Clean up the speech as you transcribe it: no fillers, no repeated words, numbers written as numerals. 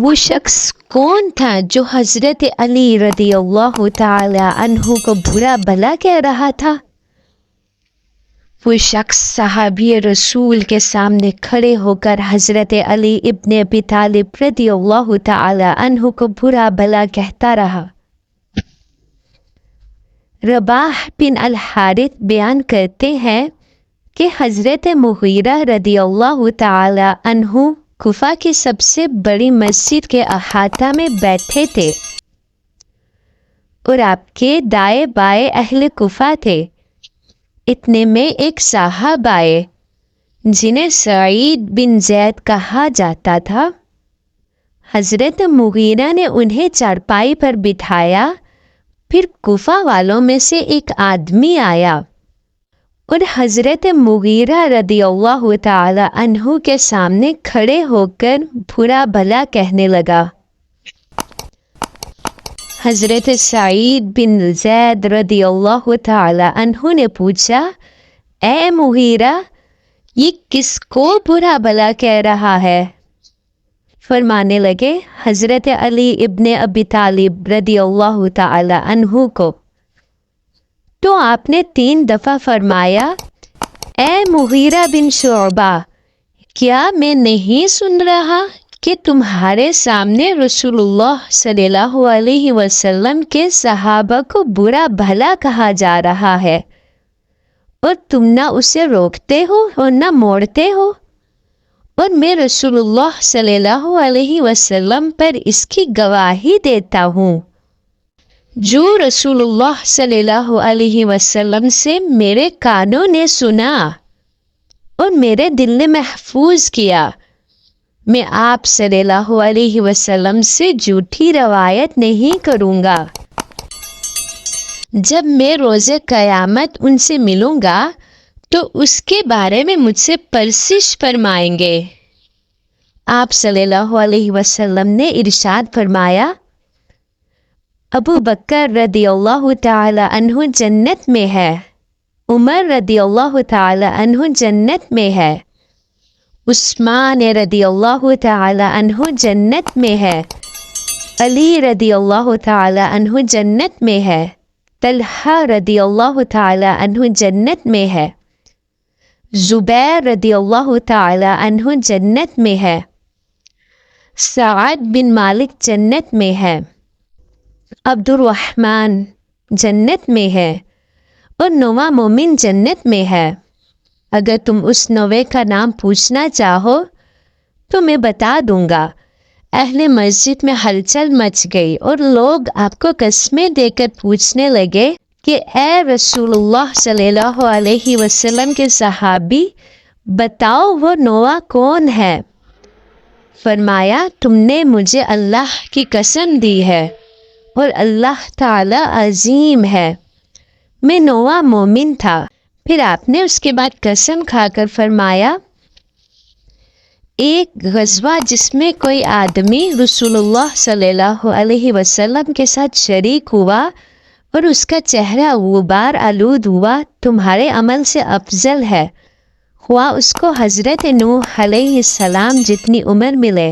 وہ شخص کون تھا جو حضرت علی رضی اللہ تعالی عنہ کو برا بھلا کہہ رہا تھا؟ وہ شخص صحابی رسول کے سامنے کھڑے ہو کر حضرت علی ابن ابی طالب رضی اللہ تعالی عنہ کو برا بھلا کہتا رہا۔ رباح بن الحارث بیان کرتے ہیں کہ حضرت مغیرہ رضی اللہ تعالی عنہ کوفہ کی سب سے بڑی مسجد کے احاطہ میں بیٹھے تھے اور آپ کے دائیں بائیں اہل کوفہ تھے۔ اتنے میں ایک صاحب آئے جنہیں سعید بن زید کہا جاتا تھا۔ حضرت مغیرہ نے انہیں چارپائی پر بٹھایا، پھر کوفہ والوں میں سے ایک آدمی آیا اور حضرت مغیرہ رضی اللہ تعالی عنہ کے سامنے کھڑے ہو کر برا بھلا کہنے لگا۔ حضرت سعید بن زید رضی اللہ تعالی عنہ نے پوچھا، اے مغیرہ، یہ کس کو برا بھلا کہہ رہا ہے؟ فرمانے لگے، حضرت علی ابن ابی طالب رضی اللہ تعالی عنہ کو۔ تو آپ نے 3 دفعہ فرمایا، اے مغیرہ بن شعبہ، کیا میں نہیں سن رہا کہ تمہارے سامنے رسول اللہ صلی اللہ علیہ وسلم کے صحابہ کو برا بھلا کہا جا رہا ہے اور تم نہ اسے روکتے ہو اور نہ موڑتے ہو، اور میں رسول اللہ صلی اللہ علیہ وسلم پر اس کی گواہی دیتا ہوں۔ جو رسول اللہ صلی اللہ علیہ وسلم سے میرے کانوں نے سنا اور میرے دل نے محفوظ کیا، میں آپ صلی اللہ علیہ وسلم سے جھوٹی روایت نہیں کروں گا۔ جب میں روز قیامت ان سے ملوں گا تو اس کے بارے میں مجھ سے پرسش فرمائیں گے۔ آپ صلی اللہ علیہ وسلم نے ارشاد فرمایا، ابو بکر رضی اللہ تعالی عنہ جنت میں ہے، عمر رضی اللہ تعالی عنہ جنت میں ہے، عثمان رضی اللہ تعالی عنہ جنت میں ہے، علی رضی اللہ تعالی عنہ جنت میں ہے، طلحہ رضی اللہ تعالی عنہ جنت میں ہے، زبیر رضی اللہ تعالی عنہ جنت میں ہے، سعد بن مالک جنت میں ہے، عبد الرحمن جنت میں ہے، اور نواں مومن جنت میں ہے۔ اگر تم اس نوے کا نام پوچھنا چاہو تو میں بتا دوں گا۔ اہل مسجد میں ہلچل مچ گئی اور لوگ آپ کو قسمیں دے کر پوچھنے لگے کہ اے رسول اللہ صلی اللہ علیہ وسلم کے صحابی، بتاؤ وہ نواں کون ہے؟ فرمایا، تم نے مجھے اللہ کی قسم دی ہے اور اللہ تعالی عظیم ہے، میں نواں مومن تھا۔ پھر آپ نے اس کے بعد قسم کھا کر فرمایا، ایک غزوہ جس میں کوئی آدمی رسول اللہ صلی اللہ علیہ وسلم کے ساتھ شریک ہوا اور اس کا چہرہ غبار آلود ہوا، تمہارے عمل سے افضل ہے، خواہ اس کو حضرت نوح علیہ السلام جتنی عمر ملے۔